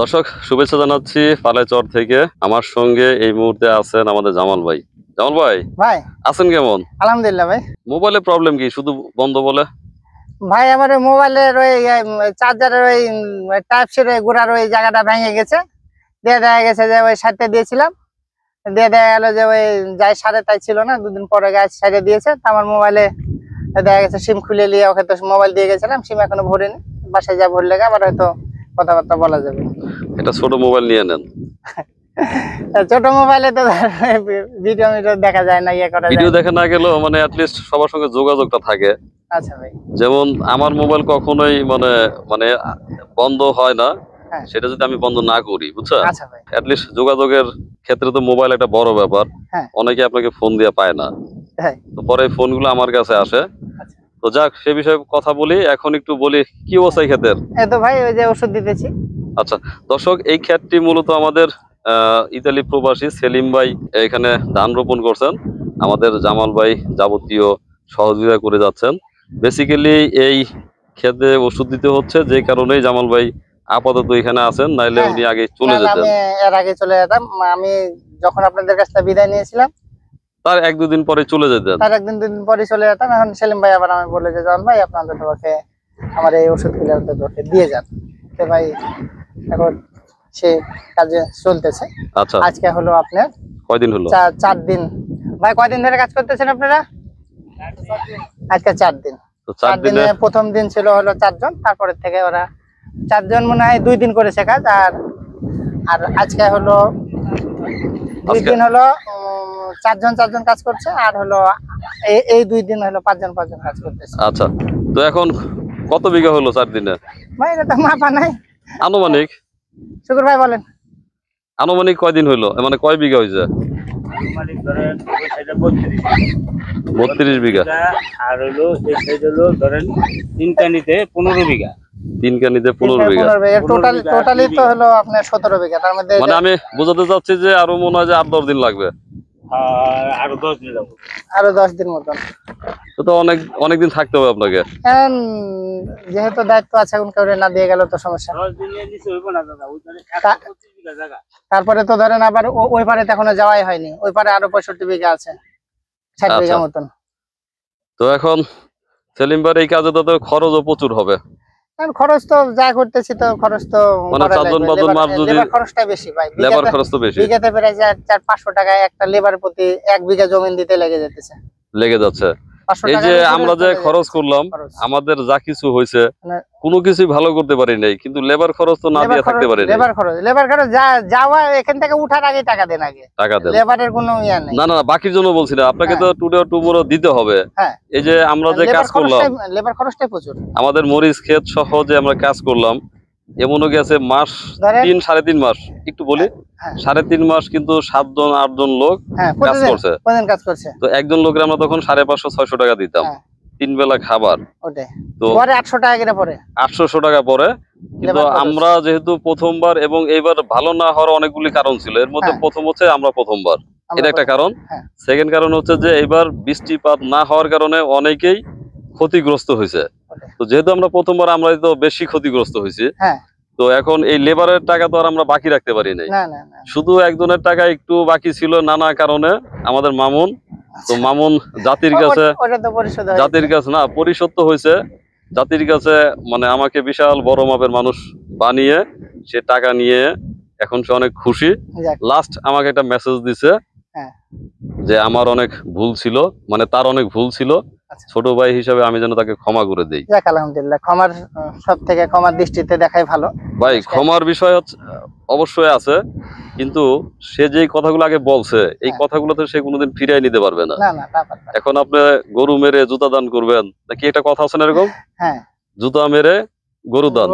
দর্শক শুভেচ্ছা জানাচ্ছি পালাইচর থেকে। আমার সঙ্গে এই মুহূর্তে আছেন আমাদের জামাল ভাই। জামাল ভাই ভাই আছেন কেমন? আলহামদুলিল্লাহ ভাই। মোবাইলের প্রবলেম কি শুধু বন্ধ বলে? ভাই আমার মোবাইলের ওই চার্জারের ওই টাইপ সি এর গোড়ার ওই জায়গাটা ভেঙে গেছে, দিয়ে দেখা গেছে যে ওই সাইডটা দিয়েছিলাম, দিয়ে দেখা গেল যে ওই যাই সাড়ে তাই ছিল না, দুদিন পরে গাছ সাইডে দিয়েছে। তো আমার মোবাইলে দেখা গেছে সিম খুলে নিয়ে ওকে তো মোবাইল দিয়ে গেছিলাম, সিম এখনো ভরিনি, বাসায় যা ভরলে আবার হয়তো কথাবার্তা বলা যাবে। এটা ছোট মোবাইল নিয়ে নেন। ছোট মোবাইলে তো ভিডিও দেখা যায় না, ইয়ে করা যায় ভিডিও দেখা না গেলেও মানে অ্যাটলিস্ট সবার সঙ্গে যোগাযোগটা থাকে। আচ্ছা ভাই। যেমন আমার মোবাইল কখনোই মানে মানে বন্ধ হয় না, হ্যাঁ সেটা যদি আমি বন্ধ না করি, বুঝছো? আচ্ছা ভাই। অ্যাটলিস্ট যোগাযোগের ক্ষেত্রে তো মোবাইল একটা বড় ব্যাপার। হ্যাঁ অনেকে আপনাকে ফোন দিয়ে পায় না, হ্যাঁ তো পরে ফোনগুলো আমার কাছে আসে। আচ্ছা। তো যাক, সে বিষয়ে কথা বলি। এখন একটু বলি কি অবস্থা এই ক্ষেতের? এই তো ভাই ওই যে ওষুধ দিতেছি। আচ্ছা দর্শক, এই ক্ষেতটি মূলত আমাদের ইতালি প্রবাসী সেলিম ভাই এখানে ধান রোপণ করছেন। আমাদের জামাল ভাই যাবতীয় সহযোগিতা করে যাচ্ছেন। বেসিক্যালি এই ক্ষেতে ওষুধ দিতে হচ্ছে, যে কারণেই জামাল ভাই আপাতত এখানে আছেন, নাইলে হ্যাঁ, উনি আগে চলে নাহলে যেতেন। আমি এর আগে চলে যেতাম। আমি যখন আপনাদের কাছ থেকে বিদায় নিয়েছিলাম তার এক দুদিন পরে চলে যেতেন। তার একদিন দুদিন পরে চলে যেতাম। এখন সেলিম ভাই আবার আমি বলে যে জান ভাই আপনাদের তোমাকে আমার এই ওষুধগুলো অন্তত দিয়ে যান। তো ভাই এখন সে কাজে চলতেছে। আচ্ছা, আজকে হলো আপনার কয়দিন হলো? 4 দিন। ভাই কয়দিন ধরে কাজ করতেছেন আপনারা? আজকে 4 দিন। তো 4 দিনে দিনে প্রথম দিন ছিল হলো 4 জন, তারপরে থেকে ওরা 4 জন মনে হয় 2 দিন করেছে কাজ। আর আর আজকে হলো 2 দিন হলো 4 জন কাজ করছে, আর হলো এই 2 দিন হলো 5 জন কাজ করতেছে। আচ্ছা, তো এখন কত বিঘা হলো 4 দিনে? ভাই এটা তো মাপা নাই। আনুমানিক শুকুর ভাই বলেন। আনুমানিক কয়দিন হলো, মানে কয় বিঘা হয়েছে? 32 বিঘা। আর হলো এই সাইড হলো ধরেন 3 কানিতে 15 বিঘা। 3 কানিতে 15 বিঘা। টোটালি তো হলো আপনার 17 বিঘা। তার মধ্যে মানে আমি বোঝাতে চাচ্ছি যে আরো মনে হয় যে 8-10 দিন লাগবে। আর আরো 10 দিন লাগবে। আরো 10 দিন মতন। তো অনেক দিন থাকতে হবে আপনাকে। এখন যেহেতু দায়িত্ব আছে, এখন কেউ না দিয়ে গেল তো সমস্যা। 10 দিনের নিচে হইব না দাদা, ওইখানে 125 বিঘা জায়গা। তারপরে তো ধরেন আবার ওই পারে তো এখনো যাওয়াই হয়নি, ওই পারে আরো 65 বিঘা আছে, 60 বিঘা মতন। তো এখন সেলিম ভাই এই কাজে তো খরচও প্রচুর হবে। এখন খরচ তো যা করতেছি, তো খরচ তো মানে 4 জন 5 জন মাস যদি লেবার খরচটা বেশি ভাই। লেবার খরচ তো বেশি, বিঘাতে প্রায় 400-500 টাকা একটা লেবার প্রতি 1 বিঘা জমি দিতে লেগে যেতেছে, লেগে যাচ্ছে। 500 এই টাকা যে আমরা যে খরচ করলাম, খরচ। আমাদের যা কিছু হয়েছে মানে কোনো কিছুই ভালো করতে পারি নাই, কিন্তু লেবার খরচ তো না দিয়ে থাকতে পারি নাই। লেবার খরচ যাওয়া এখান থেকে উঠার আগে টাকা দেন, আগে টাকা দেন। লেবারের কোনো ইয়া নেই। না না, বাকির জন্য বলছি না, আপনাকে তো টুডে টুমোরো দিতে হবে। হ্যাঁ, এই যে আমরা যে কাজ করলাম, লেবার খরচটাই প্রচুর। আমাদের মরিচ ক্ষেত সহ যে আমরা কাজ করলাম, এমনও গেছে মাস 3-3.5 মাস, একটু বলি 3.5 মাস, কিন্তু 7 জন 8 জন লোক কাজ করছে। কাজ করছে। তো একজন লোকের আমরা তখন 550-600 টাকা দিতাম, 3 বেলা খাবার। তো পরে 800 টাকা করে পরে 800 টাকা পরে। কিন্তু আমরা যেহেতু প্রথমবার, এবং এইবার ভালো না হওয়ার অনেকগুলি কারণ ছিল, এর মধ্যে প্রথম হচ্ছে আমরা প্রথমবার, এটা একটা কারণ। সেকেন্ড কারণ হচ্ছে যে এইবার বৃষ্টিপাত না হওয়ার কারণে অনেকেই ক্ষতিগ্রস্ত হয়েছে। তো যেহেতু আমরা প্রথমবার, আমরা তো বেশি ক্ষতিগ্রস্ত হয়েছি। তো এখন এই লেবারের টাকা তো আর আমরা বাকি রাখতে পারি নাই, শুধু একজনের টাকা একটু বাকি ছিল নানা কারণে, আমাদের মামুন। তো মামুন জাতির কাছে না পরিশোধ তো হয়েছে, জাতির কাছে মানে আমাকে বিশাল বড় মাপের মানুষ বানিয়ে সে টাকা নিয়ে এখন সে অনেক খুশি। লাস্ট আমাকে একটা মেসেজ দিছে যে আমার অনেক ভুল ছিল, মানে তার অনেক ভুল ছিল, ছোট ভাই হিসাবে আমি যেন তাকে ক্ষমা করে দেই। আলহামদুলিল্লাহ, ক্ষমার সব থেকে ক্ষমার দৃষ্টিতে দেখাই ভালো ভাই। ক্ষমার বিষয় অবশ্যই আছে, কিন্তু সে যে কথাগুলো আগে বলছে, এই কথাগুলোতে সে কোনোদিন ফিরিয়ে নিতে পারবে না। এখন আপনি গরু মেরে জুতা দান করবেন নাকি, একটা কথা আছে না এরকম, জুতা মেরে গরু দান।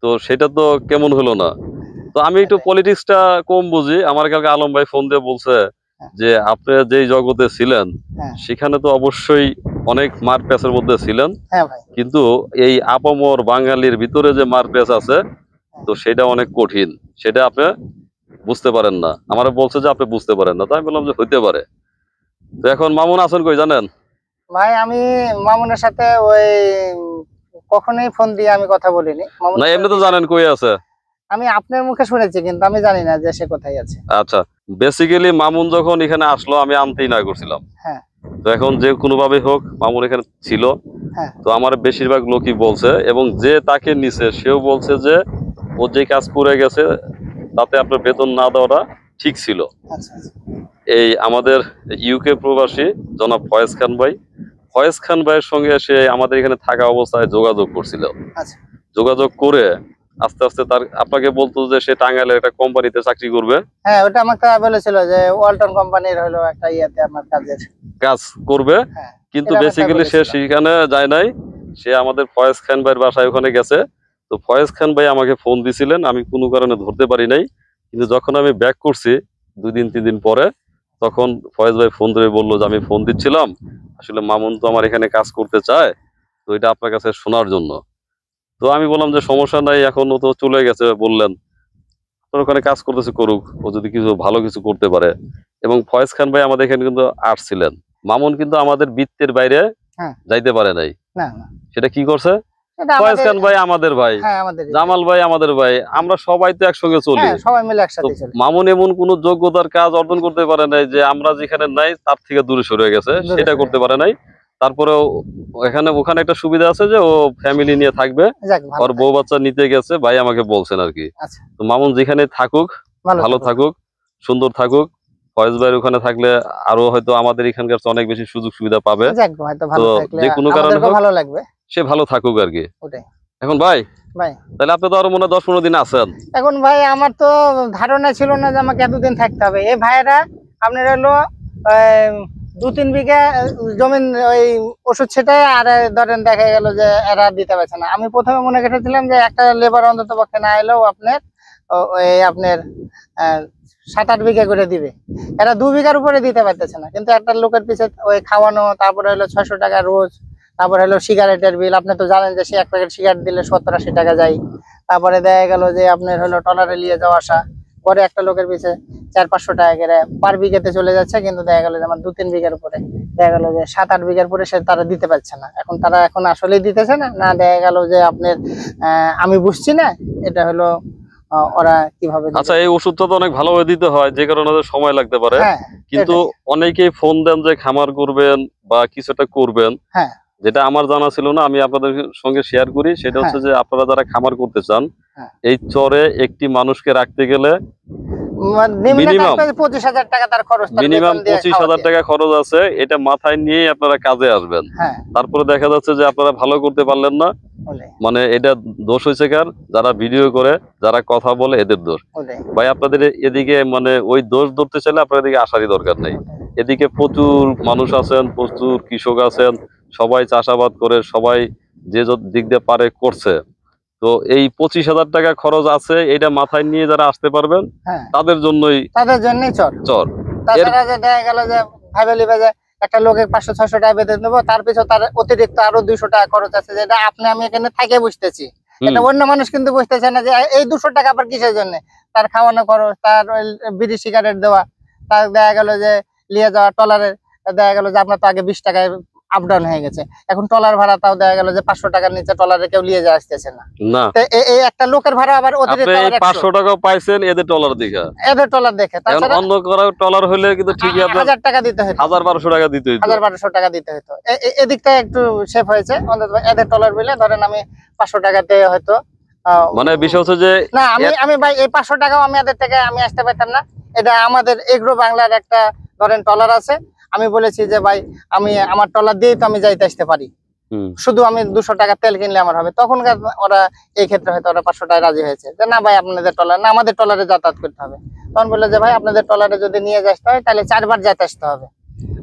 তো সেটা তো কেমন হলো না? তো আমি একটু পলিটিক্সটা কম বুঝি। আমার কালকে আলম ভাই ফোন দিয়ে বলছে যে আপনি যেই জগতে ছিলেন সেখানে তো অবশ্যই অনেক মার প্যাচের মধ্যে ছিলেন, কিন্তু এই আপামর বাঙালির ভিতরে যে মার প্যাচ আছে, তো সেটা অনেক কঠিন, সেটা আপনি বুঝতে পারেন না। আমার বলছে যে আপনি বুঝতে পারেন না, তাই আমি বললাম যে হইতে পারে। তো এখন মামুন আছেন কই জানেন ভাই? আমি মামুনের সাথে ওই কখনোই ফোন দিয়ে আমি কথা বলিনি। না, এমনি তো জানেন কই আছে। আমি আপনার মুখে শুনেছি, কিন্তু আমি জানি না যে সে কোথায় আছে। আচ্ছা, বেসিক্যালি মামুন যখন এখানে আসলো আমি আনতেই না করছিলাম। হ্যাঁ। তো এখন যে কোনো ভাবে হোক মামুন এখানে ছিল। হ্যাঁ। তো আমার বেশিরভাগ লোকই বলছে, এবং যে তাকে নিছে সেও বলছে যে ও যে কাজ করে গেছে তাতে আপনার বেতন না দেওয়াটা ঠিক ছিল। আচ্ছা আচ্ছা। এই আমাদের ইউকে প্রবাসী জনাব ফয়েজ খান ভাই, ফয়েজ খান ভাইয়ের সঙ্গে সে আমাদের এখানে থাকা অবস্থায় যোগাযোগ করছিল। আচ্ছা। যোগাযোগ করে আস্তে আস্তে তার আপনাকে বলতো যে সে টাঙ্গাইলের একটা কোম্পানিতে চাকরি করবে। হ্যাঁ, ওটা আমাকে বলেছিল যে ওয়ালটন কোম্পানির হলো একটা ইয়েতে আমার কাজ করবে। হ্যাঁ, কিন্তু এটা আমাকে বেসিক্যালি সে বলেছিল। সেখানে যায় নাই, সে আমাদের ফয়েজ খান ভাইয়ের বাসায় ওখানে গেছে। তো ফয়েজ খান ভাই আমাকে ফোন দিছিলেন, আমি কোনো কারণে ধরতে পারি নাই। কিন্তু যখন আমি ব্যাক করছি 2-3 দিন পরে, তখন ফয়েজ ভাই ফোন ধরে বললো যে আমি ফোন দিচ্ছিলাম, আসলে মামুন তো আমার এখানে কাজ করতে চায়, তো এটা আপনার কাছে শোনার জন্য। তো আমি বললাম যে সমস্যা নাই, এখন ও তো চলে গেছে, বললেন আপনার ওখানে কাজ করতেছে করুক, ও যদি কিছু ভালো কিছু করতে পারে। এবং ফয়েজ খান ভাই আমাদের এখানে কিন্তু আসছিলেন। মামুন কিন্তু আমাদের বৃত্তের বাইরে হ্যাঁ। যাইতে পারে নাই। না না, সেটা কি করছে? এটা ফয়েজ আমাদের, খান ভাই আমাদের ভাই, হ্যাঁ আমাদের, জামাল ভাই আমাদের ভাই, আমরা সবাই তো একসঙ্গে চলি। হ্যাঁ সবাই মিলে তো একসাথে চলি। মামুন এমন কোন যোগ্যতার কাজ অর্জন করতে পারে নাই যে আমরা যেখানে নাই তার থেকে দূরে সরে গেছে, দূরে সেটা সরে করতে পারে নাই। তারপরেও ওখানে একটা সুবিধা আছে যে ও ফ্যামিলি নিয়ে থাকবে, যাক, ভালো ওর বউ বাচ্চা নিতে গেছে, ভাই আমাকে বলছেন আর কি। আচ্ছা, তো মামুন যেখানে থাকুক, ভালো থাকুক, সুন্দর থাকুক। ফয়েজ ভাইয়ের ওখানে থাকলে আরো হয়তো আমাদের এখানকার চেয়ে অনেক বেশি সুযোগ সুবিধা পাবে। যাক, হয়তো ভালো তো থাকলে যে কোনো কারণে আমাদেরকেও হোক, ভালো লাগবে। সে ভালো থাকুক আর কি। ওটাই। এখন ভাই ভাই তাহলে আপনি তো আরো মনে হয় 10-15 দিন আছেন। এখন ভাই আমার তো ধারণা ছিল না যে আমাকে এতদিন থাকতে হবে। এই ভাইয়েরা আপনার হলো 2-3 বিঘা জমিন ওই ওষুধ ছেটায়, আর ধরেন দেখা গেল যে এরা দিতে পারছে না। আমি প্রথমে মনে করেছিলাম যে একটা লেবার অন্তত পক্ষে না এলেও আপনার ওই আপনার 7-8 বিঘা করে দিবে। এরা 2 বিঘার উপরে দিতে পারতেছে না। কিন্তু একটা লোকের পিছে ওই খাওয়ানো, তারপরে হলো 600 টাকা রোজ, তারপর হলো সিগারেটের বিল। আপনি তো জানেন যে সে 1 প্যাকেট সিগারেট দিলে 70-80 টাকা যায়। তারপরে দেখা গেল যে আপনার হলো টলারে নিয়ে যাওয়া আসা, পরে একটা লোকের পিছে 400-500 টাকা করে পার বিঘাতে চলে যাচ্ছে। কিন্তু দেখা গেল যে আমার 2-3 বিঘার উপরে দেখা গেল যে 7-8 বিঘার উপরে সে তারা দিতে পারছে না। তারা এখন আসলেই দিতেছে না, না দেখা গেল যে আপনার আমি বুঝছি না এটা হলো ওরা কিভাবে দিবে। আচ্ছা, এই ওষুধটা তো অনেক ভালোভাবে দিতে হয়, যে কারণে ওদের সময় লাগতে পারে। হ্যাঁ, কিন্তু অনেকেই ফোন দেন যে খামার করবেন বা কিছুটা করবেন, হ্যাঁ, যেটা আমার জানা ছিল না, আমি আপনাদের সঙ্গে শেয়ার করি। সেটা হচ্ছে যে আপনারা যারা খামার করতে চান, হ্যাঁ, এই চরে একটি মানুষকে রাখতে গেলে মিনিমাম 25,000 টাকা তার খরচ, মিনিমাম 25,000 টাকা খরচ আছে। এটা মাথায় নিয়ে আপনারা কাজে আসবেন। হ্যাঁ, তারপরে দেখা যাচ্ছে যে আপনারা ভালো করতে পারলেন না, মানে এটা দোষ হয়েছে কার? যারা ভিডিও করে, যারা কথা বলে, এদের দোষ। ভাই আপনাদের এদিকে মানে ওই দোষ ধরতে চাইলে আপনার এদিকে আসারই দরকার নেই। এদিকে প্রচুর মানুষ আছেন, প্রচুর কৃষক আছেন, সবাই চাষাবাদ করে, সবাই যে দিক দিয়ে পারে করছে। তো এই 25,000 টাকা খরচ আছে, এটা মাথায় নিয়ে যারা আসতে পারবেন তাদের জন্যই চর। তাছাড়া যে দেখা গেল যে ভাবে লিবে যে একটা লোকে 500-600 টাকা বেতন দেবো, তার পিছনে তার অতিরিক্ত আরো 200 টাকা খরচ আছে, যেটা আপনি আমি এখানে থাকে বুঝতেছি। এটা অন্য মানুষ কিন্তু বুঝতেছে না যে এই 200 টাকা আবার কিসের জন্য। তার খাওয়ানো খরচ, তার বিড়ি সিগারেট দেওয়া, তার দেখা গেল যে নিয়ে যাওয়া টলারের, দেখা গেল যে আপনার তো আগে 20 টাকায় আপ ডাউন হয়ে গেছে, এখন টলার ভাড়া তাও দেখা গেল যে 500 টাকার নিচে টলারে কেউ নিয়ে যাওয়া আসতেছে না। এই একটা লোকের ভাড়া আবার অতিরিক্ত 500 টাকা পাইছেন এদের টলার দেখে, তাছাড়া অন্য টলার হলে কিন্তু ঠিকই আপনার 1000 টাকা দিতে হতো, 1200 টাকা দিতে হতো, 1200 টাকা দিতে হতো। এদিকটা একটু সেফ হয়েছে অন্তত। এদের টলার বিলে ধরেন আমি 500 টাকাতে হয়তো, মানে বিষয় হচ্ছে যে না আমি ভাই এই 500 টাকাও আমি এদের থেকে আমি আসতে পারতাম না। এটা আমাদের এগ্রো বাংলার একটা ধরেন টলার আছে, আমি বলেছি যে ভাই আমি আমার টলার দিয়েই তো আমি যাইতে আসতে পারি, শুধু আমি 200 টাকা তেল কিনলে আমার হবে। তখন ওরা এই ক্ষেত্রে হয়তো ওরা 500 টাকা রাজি হয়েছে যে না ভাই আপনাদের টলার না, আমাদের টলারে যাতায়াত করতে হবে। তখন বললো যে ভাই আপনাদের টলারে যদি নিয়ে আসতে হয় তাহলে 4 বার যেতে আসতে হবে,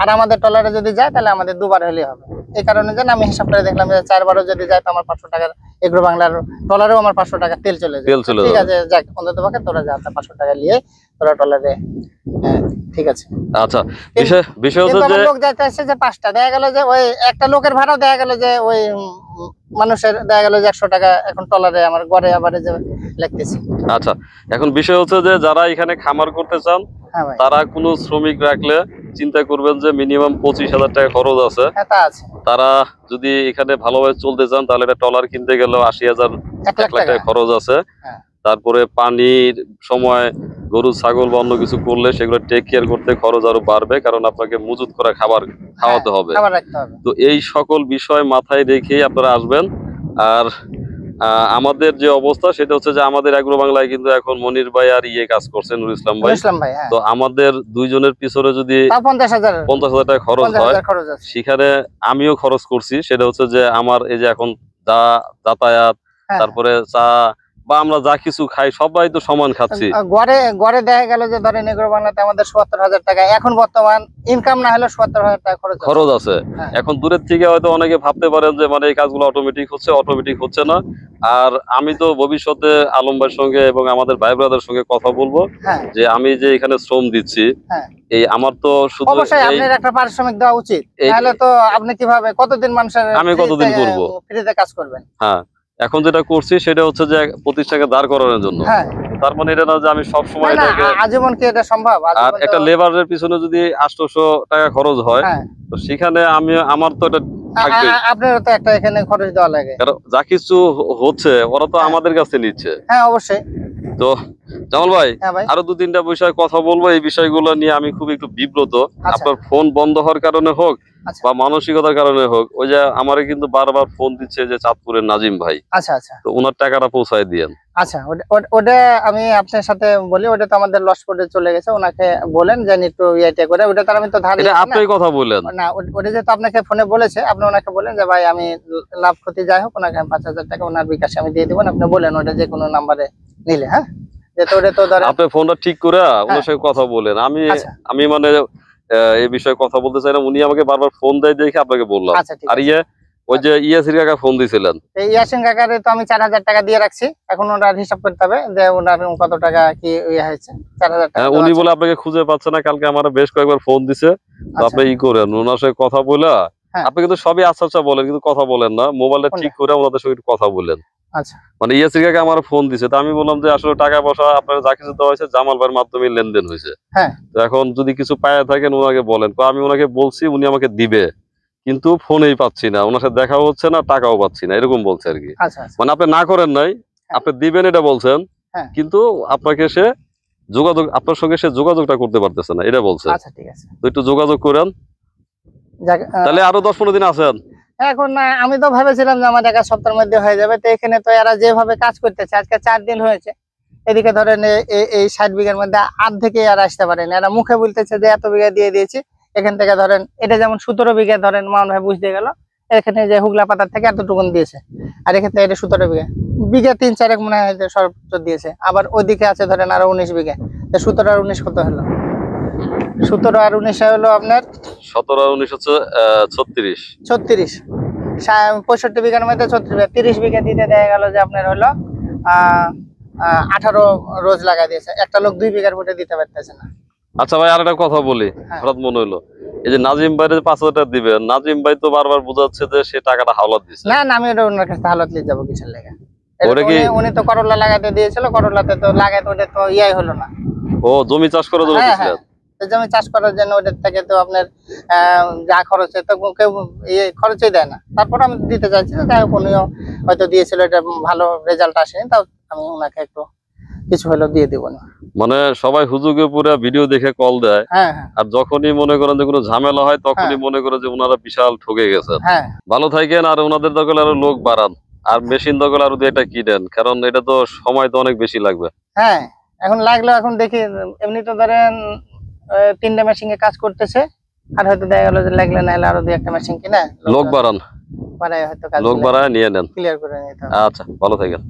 আর আমাদের টলারে যদি যায় তাহলে আমাদের 2 বার হলেই হবে। এই কারণে যে আমি হিসাব করে দেখলাম যে 4 বারও যদি যায় তো আমার 500 টাকার এগ্রো বাংলার টলারেও আমার 500 টাকা তেল চলে যায়। ঠিক আছে, যাক অন্তত পক্ষে তোরা যা 500 টাকা নিয়ে তোরা টলারে, ঠিক আছে। আচ্ছা, বিষয় হচ্ছে যে লোক যাইতে আসছে যে 5টা, দেখা গেল যে ওই একটা লোকের ভাড়াও দেখা গেল যে ওই মানুষের দেখা গেল যে 100 টাকা এখন টলারে আমার গড়ে আবার যে লাগতেছে। আচ্ছা, এখন বিষয় হচ্ছে যে যারা এখানে খামার করতে চান তারা কোনো শ্রমিক রাখলে চিন্তা করবেন যে মিনিমাম 25,000 টাকা খরচ আছে। তারা যদি এখানে ভালোভাবে চলতে চান তাহলে একটা টলার কিনতে গেলেও 80,000 1 লাখ টাকা খরচ আছে। তারপরে পানির সময় গরু ছাগল বা অন্য কিছু করলে সেগুলো টেক কেয়ার করতে খরচ আরো বাড়বে, কারণ আপনাকে মজুত করা খাবার খাওয়াতে হবে। খাবার রাখতে হবে। তো এই সকল বিষয় মাথায় রেখেই আপনারা আসবেন। আর আমাদের যে অবস্থা সেটা হচ্ছে যে আমাদের এগ্রো বাংলায় কিন্তু এখন মনির ভাই আর কাজ করছেন, নুরুল ইসলাম ভাই। ইসলাম ভাই, হ্যাঁ। তো আমাদের দুইজনের পিছনে যদি তাও 50,000 টাকা খরচ হয়, খরচ আছে। সেখানে আমিও খরচ করছি। সেটা হচ্ছে যে আমার এই যে এখন যাতায়াত, হ্যাঁ। তারপরে চা বা আমরা যা কিছু খাই সবাই তো সমান খাচ্ছি। গড়ে দেখা গেল যে ধরেন এগ্রো বাংলাতে আমাদের ৭৭,০০০ টাকা এখন বর্তমান ইনকাম না হলে ৭৭,০০০ টাকা খরচ আছে। আছে। এখন দূরের থেকে হয়তো অনেকে ভাবতে পারেন যে মানে এই কাজগুলো অটোমেটিক হচ্ছে না। আর আমি তো ভবিষ্যতে আলম ভাইয়ের সঙ্গে এবং আমাদের ভাই ব্রাদার সঙ্গে কথা বলবো যে আমি যে এখানে শ্রম দিচ্ছি, এই আমার তো শুধু অবশ্যই আপনার একটা পারিশ্রমিক দেওয়া উচিত, তাহলে তো আপনি কিভাবে কতদিন মানুষের আমি কতদিন করব, ফ্রিতে কাজ করবেন। হ্যাঁ, এখন যেটা করছি সেটা হচ্ছে যে প্রতিষ্ঠানকে দাঁড় করানোর জন্য। তার মানে এটা না যে আমি সব সময় আজীবন কি এটা সম্ভব? আর একটা লেবারের পিছনে যদি 800 টাকা খরচ হয়, তো সেখানে আমার তো এটা থাকবে, আপনারও তো একটা এখানে খরচ দেওয়া লাগে। যা কিছু হচ্ছে ওরা তো আমাদের কাছে নিচ্ছে। হ্যাঁ, অবশ্যই। তো জামাল ভাই, আরো 2-3টা বিষয় কথা বলবো। এই বিষয়গুলো নিয়ে আমি খুব একটু বিব্রত। আপনার ফোন বন্ধ হওয়ার কারণে হোক বা মানসিকতার কারণে হোক, ওই যে আমারে কিন্তু বারবার ফোন দিচ্ছে যে চাঁদপুরের নাজিম ভাই। আচ্ছা, তো ওনার টাকাটা পৌঁছায় দিয়েন। আচ্ছা, ওটা আমি আপনার সাথে বলি। ওটা তো আমাদের লস করে চলে গেছে, ওনাকে বলেন যে একটু ইয়েটা করে। ওটা তার আমি তো ধার এটা আপনি কথা বলেন না, ওটা যেহেতু আপনাকে ফোনে বলেছে, আপনি ওনাকে বলেন যে ভাই আমি লাভ ক্ষতি যাই হোক ওনাকে 5,000 টাকা ওনার বিকাশে আমি দিয়ে দেবেন। আপনি বলেন ওটা যে কোনো নাম্বারে নিলে। হ্যাঁ, যেহেতু ওটা তো ধরেন আপনি ফোনটা ঠিক করে ওনার সঙ্গে কথা বলেন। আমি মানে এই বিষয়ে কথা বলতে চাই না। উনি আমাকে বারবার ফোন দেয় দেখে আপনাকে বললাম। আর ওই যে ইয়াসির কাকা ফোন দিয়েছিলেন, ইয়াসিন কাকারে তো আমি 4,000 টাকা দিয়ে রাখছি। এখন ওনার হিসাব করতে হবে যে ওনার কত টাকা কি হয়েছে। 4,000 টাকা উনি বলে আপনাকে খুঁজে পাচ্ছে না। কালকে আমার বেশ কয়েকবার ফোন দিছে। তো আপনি করেন ওনার সঙ্গে কথা বলে, আপনি কিন্তু সবই আচ্ছা বলেন কিন্তু কথা বলেন না। মোবাইলটা ঠিক করে ওনাদের সঙ্গে কথা বলেন। আচ্ছা, মানে ইয়াসির কাকা আমার ফোন দিছে, তো আমি বললাম যে আসলে টাকা পয়সা আপনার যা কিছু দেওয়া হয়েছে জামাল ভাইয়ের মাধ্যমে লেনদেন হয়েছে। তো এখন যদি কিছু পায়ে থাকেন ওনাকে বলেন। তো আমি ওনাকে বলছি, উনি আমাকে দিবে, কিন্তু ফোনেই পাচ্ছি না, ওনার সাথে দেখাও হচ্ছে না, টাকাও পাচ্ছি না, এরকম বলছে আর কি। মানে আপনি না করেন নাই, আপনি দিবেন এটা বলছেন, কিন্তু আপনাকে সে যোগাযোগ, আপনার সঙ্গে সে যোগাযোগটা করতে পারতেছে না, এটা বলছে। তো একটু যোগাযোগ করেন, তাহলে আরো 10-15 দিন আছেন। এখন আমি তো ভেবেছিলাম যে আমার 1 সপ্তাহের মধ্যে হয়ে যাবে। তো এখানে তো এরা যেভাবে কাজ করতেছে, আজকে 4 দিন হয়েছে। এদিকে ধরেন এই 60 বিঘার মধ্যে থেকে আর আসতে পারেন। এরা মুখে বলতেছে যে এত বিঘা দিয়ে দিয়েছি। এখান থেকে ধরেন এটা যেমন 17 বিঘা ধরেন মাউন্ট ভাই বুঝতে গেল, এখানে যে হুগলা পাতার থেকে এতটুকুন দিয়েছে। আর এখান থেকে এটা 17 বিঘা 3-4 মনে হয় সর্বোচ্চ দিয়েছে। আবার ওইদিকে আছে ধরেন আরো 19 বিঘা। 17 আর 19 কত হলো? 17 আর 19 হলো আপনার 17 আর 19 হচ্ছে 36। 65 বিঘার মধ্যে 36 বিঘা, 30 বিঘা দিতে দেখা গেল যে আপনার হলো 18 রোজ লাগা দিয়েছে। একটা লোক 2 বিঘার ফুটে দিতে পারতেছে না। আচ্ছা ভাই, আর একটা কথা বলি, হঠাৎ মনে হলো, এই যে নাজিম ভাইয়ের 5,000 টাকা দিবেন, নাজিম ভাই তো বারবার বোঝাচ্ছে যে সে টাকাটা হাওলাত দিচ্ছে। না, আমি ওটা ওনার কাছে হাওলাত নিয়ে যাবো কিসের লেগে? উনি তো করলা লাগাতে দিয়েছিল, করলাতে তো লাগাতে ওটা তো ইয়াই হলো না। ও জমি চাষ করে জমি দিয়েছিলেন? জমি চাষ করার জন্য ওটার থেকে তো আপনার যা খরচ তো কেউ খরচই দেয় না। তারপর আমি দিতে চাইছি, যাই হোক উনিও হয়তো দিয়েছিল, এটা ভালো রেজাল্ট আসেনি, তাও আমি ওনাকে একটু কিছু হলেও দিয়ে দিব না। মানে সবাই হুজুগে পুরো ভিডিও দেখে কল দেয়, আর যখনই মনে করেন যে কোনো ঝামেলা হয় তখনই মনে করে যে ওনারা বিশাল ঠকে গেছেন। ভালো থাকেন, আর ওনাদের দখলে আরো লোক বাড়ান, আর মেশিন দখলে আরো 2টা কিনেন, কারণ এটা তো সময় তো অনেক বেশি লাগবে। এখন লাগলো, এখন দেখি এমনি তো ধরেন 3টা মেশিনে কাজ করতেছে, আর হয়তো দেখা গেল যে লাগলে না হলে আরো 2-1টা মেশিন কিনে লোক বাড়ান, হয়তো কাজ লোক বাড়ায় নিয়ে নেন, ক্লিয়ার করে নিতে হবে। আচ্ছা ভালো থাকেন।